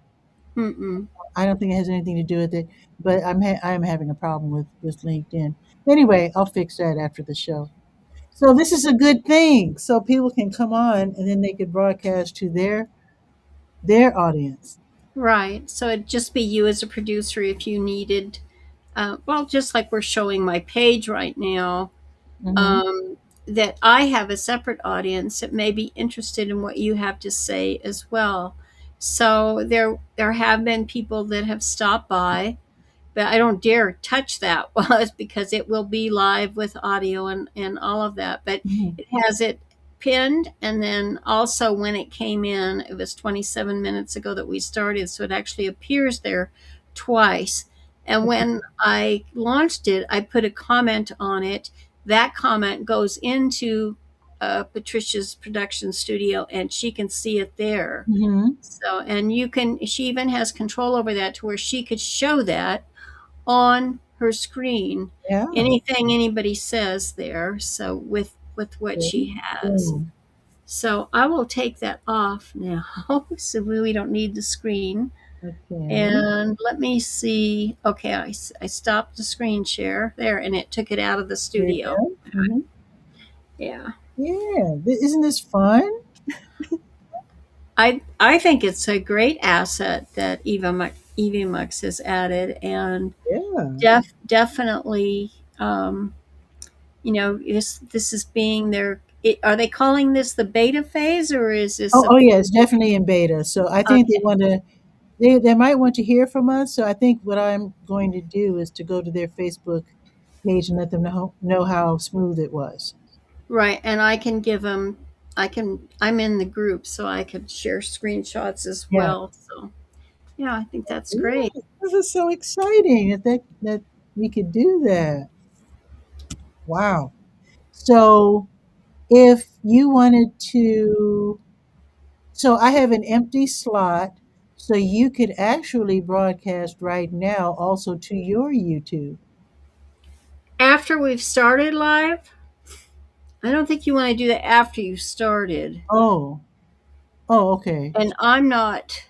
Mm-mm. I don't think it has anything to do with it. But I am having a problem with LinkedIn. Anyway, I'll fix that after the show. So this is a good thing. So people can come on and then they could broadcast to their audience. Right. So it'd just be you as a producer if you needed. Well, just like we're showing my page right now, Hmm. um, that I have a separate audience that may be interested in what you have to say as well. So there have been people that have stopped by, but I don't dare touch that was because it will be live with audio and all of that. But Hmm. it has it pinned, and then also when it came in, it was 27 minutes ago that we started, so it actually appears there twice. And when I launched it, I put a comment on it. That comment goes into Patricia's production studio, and she can see it there. Hmm. So, and she even has control over that to where she could show that on her screen, Yeah. anything anybody says there, so with what Okay. she has. Cool. So I will take that off now so we don't need the screen. Okay. And let me see. Okay, I stopped the screen share there, and it took it out of the There you studio. go. Hmm. Yeah, Yeah. Isn't this fun? I think it's a great asset that EVMux has added, and Yeah. definitely, this is being are they calling this the beta phase, or is this Oh, a oh yeah, it's definitely in beta. So I think they okay? want to they might want to hear from us. So I think what I'm going to do is to go to their Facebook page and let them know how smooth it was. Right, and I can give them. I'm in the group, so I can share screenshots as Yeah. well. So yeah, I think that's great. Yeah, this is so exciting that we could do that. Wow. So if you wanted to, so I have an empty slot, so you could actually broadcast right now also to your YouTube. After we've started live, I don't think you want to do that after you've started. Oh, oh, okay. And I'm not.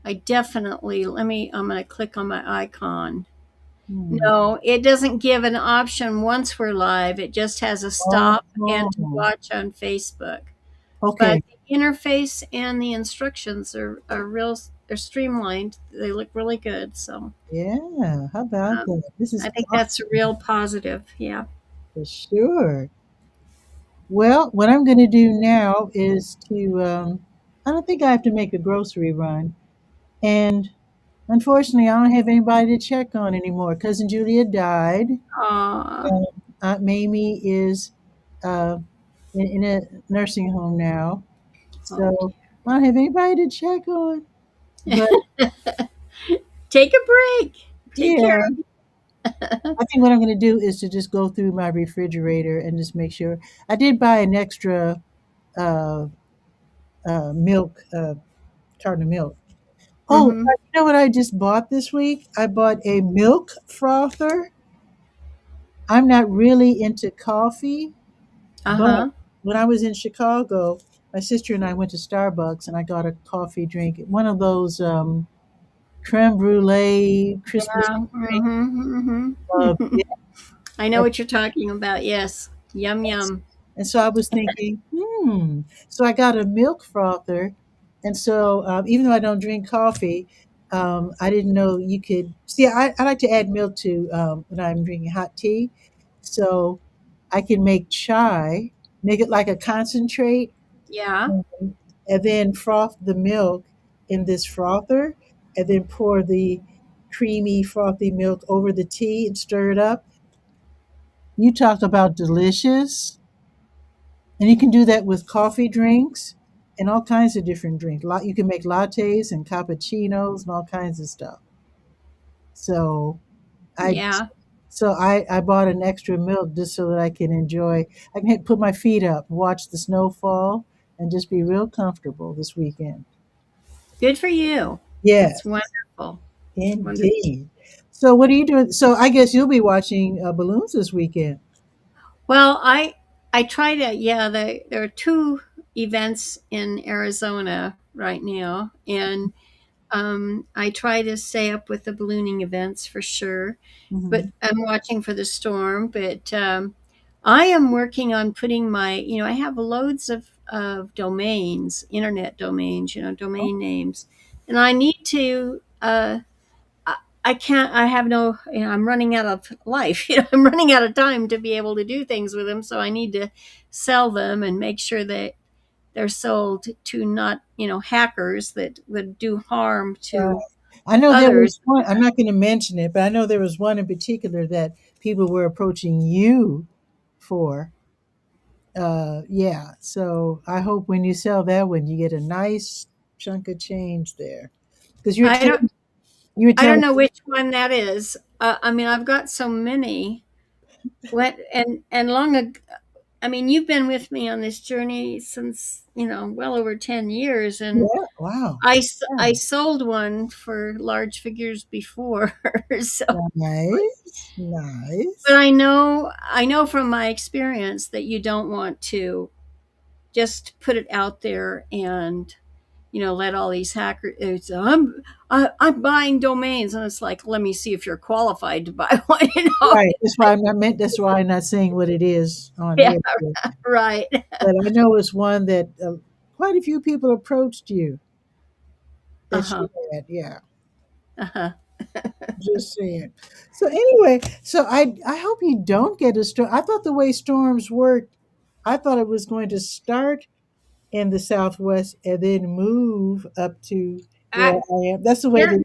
I definitely, I'm going to click on my icon. Hmm. No, it doesn't give an option once we're live. It just has a stop and to Oh, watch on Facebook. But okay. the interface and the instructions are streamlined. They look really good. So Yeah. How about um, that? This is I think that's a awesome real positive. Yeah. for sure. Well, what I'm going to do now is I don't think I have to make a grocery run. And unfortunately, I don't have anybody to check on anymore. Cousin Julia died. Aw. Um, Aunt Mamie is uh, in a nursing home now. Oh So I don't have anybody to check on. But dear. Take a break. Take care yeah, of. I think what I'm going to do is to just go through my refrigerator and just make sure. I did buy an extra uh, milk, carton of milk. Oh, Mm-hmm. you know what I just bought this week? I bought a milk frother. I'm not really into coffee, but Uh-huh. when I was in Chicago, my sister and I went to Starbucks and I got a coffee drink, one of those creme brulee Christmas Yeah. drinks. Love Mm-hmm. it. I know what you're talking about. Yes. Yum yum. And so I was thinking, So I got a milk frother. And so even though I don't drink coffee, I didn't know you could. See, I like to add milk to when I'm drinking hot tea. So I can make chai, make it like a concentrate, Yeah. um, and then froth the milk in this frother, and then pour the creamy, frothy milk over the tea and stir it up. You talk about delicious. And you can do that with coffee drinks and all kinds of different drinks. You can make lattes and cappuccinos and all kinds of stuff. So I Yeah. I bought an extra milk just so that I can enjoy. I can put my feet up, watch the snow fall, and just be real comfortable this weekend. Good for you. That's Yes, wonderful. Wonderful. indeed. So what are you doing? So I guess you'll be watching balloons this weekend. Well, I try to, yeah, there are two events in Arizona right now, and I try to stay up with the ballooning events for sure. But Hmm. I'm watching for the storm. But I am working on putting my, I have loads of domains, internet domains, domain names, and I need to. I, I can't. I have no. I'm running out of life. I'm running out of time to be able to do things with them. So I need to sell them and make sure that they're sold to not, hackers that would do harm Right. to I know there was others. one, I'm not going to mention it, but I know there was one in particular that people were approaching you for. Yeah. So I hope when you sell that one, you get a nice chunk of change there. Because I don't. you were I don't telling, know which one that is. I mean, I've got so many. What and long ago. I mean, you've been with me on this journey since well over 10 years, and yeah, wow. I Yeah. sold one for large figures before. So, Nice. but Nice. I know from my experience that you don't want to just put it out there and let all these hackers. I'm buying domains, and it's like, let me see if you're qualified to buy one. Right. That's why I'm not saying what it is on Yeah, air. right. But I know it's one that quite a few people approached you Uh that you huh. had. Yeah. Uh huh. Just saying. So anyway, so I hope you don't get a storm. I thought the way storms worked, I thought it was going to start in the southwest and then move up to where I, I am. That's the way yeah,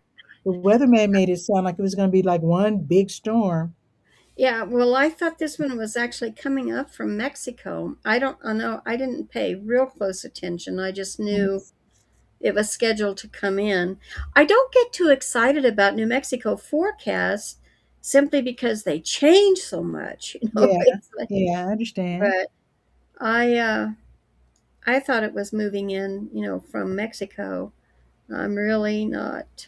the weatherman made it sound like it was going to be like one big storm. yeah. Well, I thought this one was actually coming up from Mexico. I don't I know. I didn't pay real close attention. I just knew it was scheduled to come in. I don't get too excited about New Mexico forecasts simply because they change so much. Yeah, It's like, yeah, I understand. but I uh, I thought it was moving in, from Mexico. I'm really not.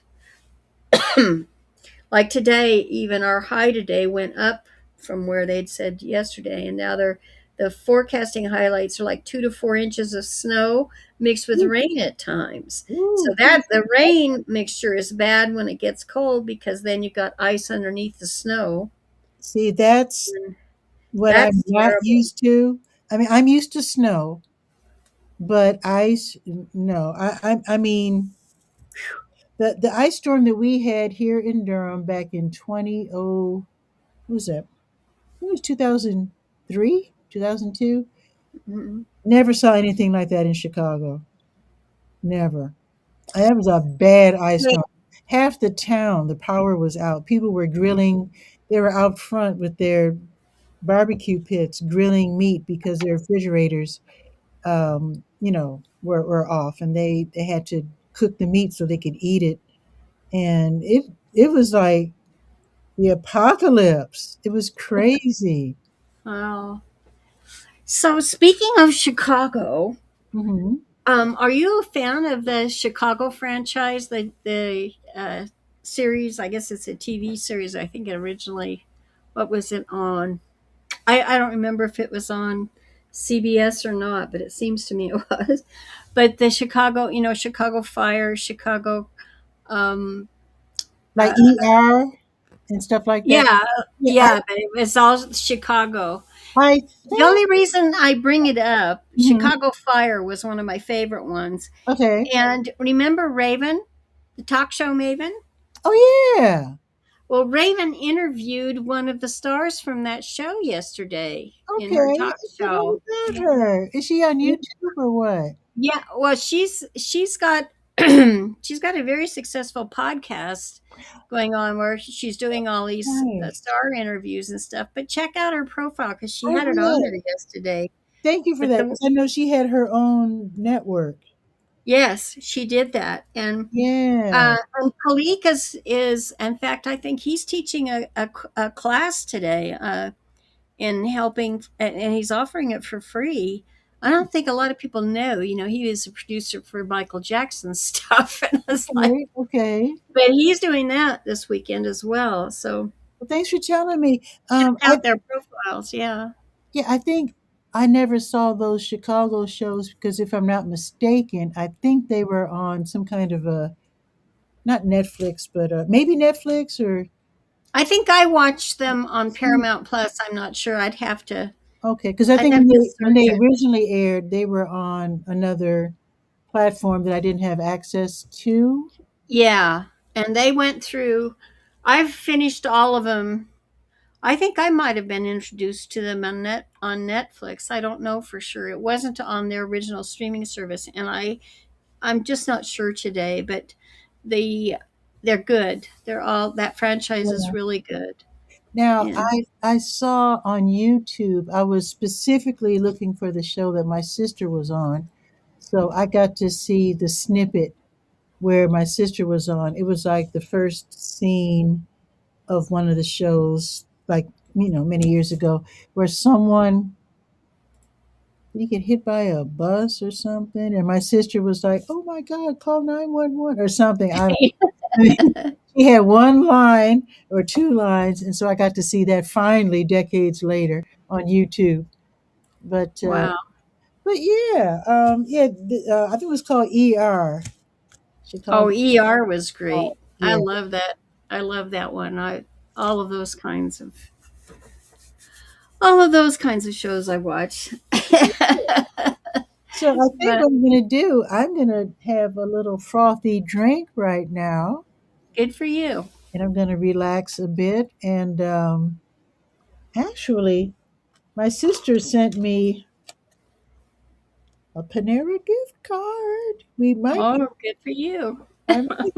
Like today, even our high today went up from where they'd said yesterday, and now the forecasting highlights are like 2 to 4 inches of snow mixed with Ooh, rain at times. So ooh, that the rain mixture is bad when it gets cold because then you've got ice underneath the snow. see, that's what I'm That's not terrible. used to. I mean, I'm used to snow, but ice, no. I mean, the ice storm that we had here in Durham back in 20, what was that? It was 2003, 2002. Mhm. Never saw anything like that in Chicago. Never. That was a bad ice Hey, storm. Half the town, the power was out. People were grilling. They were out front with their barbecue pits grilling meat because their refrigerators, were off, and they had to cook the meat so they could eat it. And it was like the apocalypse. It was crazy. wow. So speaking of Chicago, Hmm. are you a fan of the Chicago franchise? The series, I guess it's a TV series. I think it originally, what was it on? I don't remember if it was on CBS or not, but it seems to me it was. But the Chicago, Chicago Fire, Chicago, um, Like uh, ER and stuff like that. yeah, Yeah, yeah, but it was all Chicago. I The think. only reason I bring it up, Mhm. Chicago Fire was one of my favorite ones. Okay. And remember Raven, the talk show Maven? Oh yeah. Well, Raven interviewed one of the stars from that show yesterday in Okay. her talk I forgot show. about her. Is she on YouTube or what? Yeah, well, she's got she's got a very successful podcast going on where she's doing all these Nice. star interviews and stuff. But check out her profile because she I had it on will. there yesterday. Thank you for But that, the because I know she had her own network. Yes, she did that, Yeah. and Kalik is in fact I think he's teaching a class today in helping, and he's offering it for free. I don't think a lot of people know. He was a producer for Michael Jackson's stuff, and it's like, Okay. Okay. but he's doing that this weekend as well. So Well, thanks for telling me. check I out their profiles. Yeah, Yeah, I think I never saw those Chicago shows because if I'm not mistaken, I think they were on some kind of a, not Netflix, but maybe Netflix or I think I watched them on some. Paramount Plus. I'm not sure. Okay, because I I'd think have when to they search it. originally aired, they were on another platform that I didn't have access to. Yeah, and they went through. I've finished all of them. I think I might have been introduced to them on Netflix. I don't know for sure. It wasn't on their original streaming service, and I'm just not sure today. But the they're good. They're all that franchise is Yeah. really good. Now, And I saw on YouTube, I was specifically looking for the show that my sister was on, so I got to see the snippet where my sister was on. It was like the first scene of one of the shows, like, many years ago, where someone, did he get hit by a bus or something? And my sister was like, "Oh my God, call 911 or something." I don't. She had one line or two lines, and so I got to see that finally decades later on YouTube. But wow. yeah, I think it was called ER, Oh, Chicago. ER was great. I Yeah. love that. I love that one. I all of those kinds of all of those kinds of shows I watch. So I think But what I'm going to do, I'm going to have a little frothy drink right now, good for you. and I'm going to relax a bit. And actually, my sister sent me a Panera gift card. We might be, Oh, good for you. I might,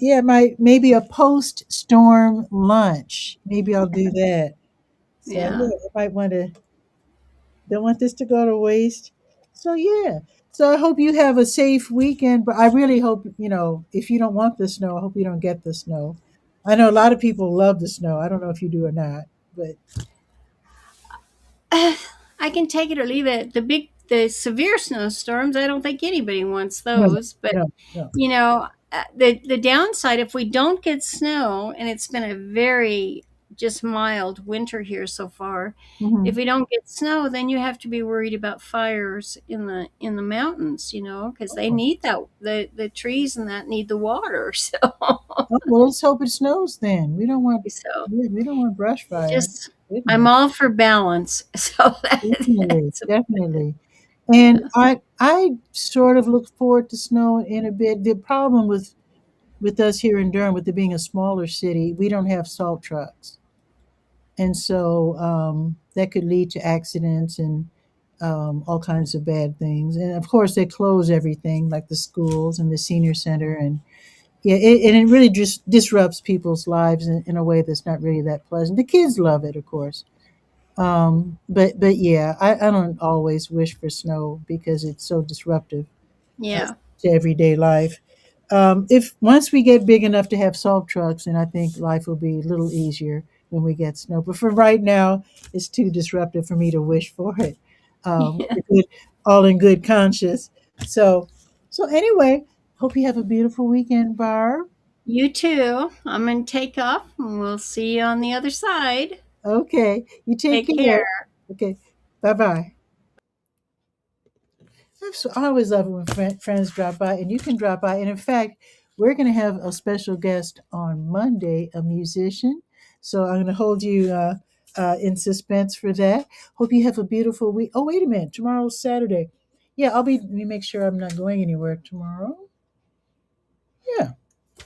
yeah, maybe a post-storm lunch. Maybe I'll do that. So Yeah. yeah, I might want to. Don't want this to go to waste. So yeah. So I hope you have a safe weekend. But I really hope, if you don't want the snow, I hope you don't get the snow. I know a lot of people love the snow. I don't know if you do or not, but I can take it or leave it. The severe snowstorms, I don't think anybody wants no, those. But no, no. the downside, if we don't get snow, and it's been a very just mild winter here so far. If Hmm. we don't get snow, then you have to be worried about fires in the mountains, because they Oh. need that the trees and that need the water. So Oh, well, let's hope it snows then. so We don't want brush fire. just I'm Goodness. all for balance. So Definitely, that's definitely. And I sort of look forward to snow in a bit. The problem with us here in Durham, with it being a smaller city, we don't have salt trucks, and so that could lead to accidents and all kinds of bad things. And of course, they close everything, like the schools and the senior center, and yeah, and it really just disrupts people's lives in a way that's not really that pleasant. The kids love it, of course. But yeah, I don't always wish for snow because it's so disruptive uh, yeah. to everyday life. If once we get big enough to have salt trucks, then I think life will be a little easier when we get snow. But for right now, it's too disruptive for me to wish for it. Yeah. All in good conscience. So, so anyway, hope you have a beautiful weekend, Barb. You too. I'm going to take off and we'll see you on the other side. Okay, you take Take care. care. Okay, bye bye. I always love it when friends drop by, and you can drop by. And in fact, we're going to have a special guest on Monday, a musician. So I'm going to hold you in suspense for that. Hope you have a beautiful week. Oh, wait a minute. Tomorrow's Saturday. Yeah, let me make sure I'm not going anywhere tomorrow. Yeah.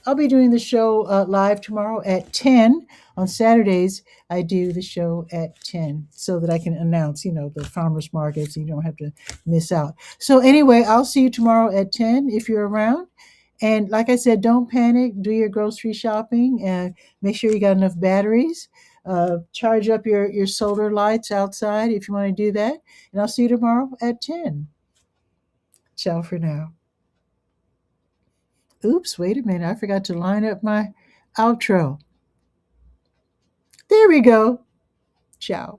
I'll be doing the show live tomorrow at 10. On Saturdays, I do the show at 10 so that I can announce, the farmers markets. You don't have to miss out. So, anyway, I'll see you tomorrow at 10 if you're around. And like I said, don't panic. Do your grocery shopping and make sure you got enough batteries. Charge up your solar lights outside if you want to do that. And I'll see you tomorrow at 10. Ciao for now. Oops, wait a minute. I forgot to line up my outro. There we go. Ciao.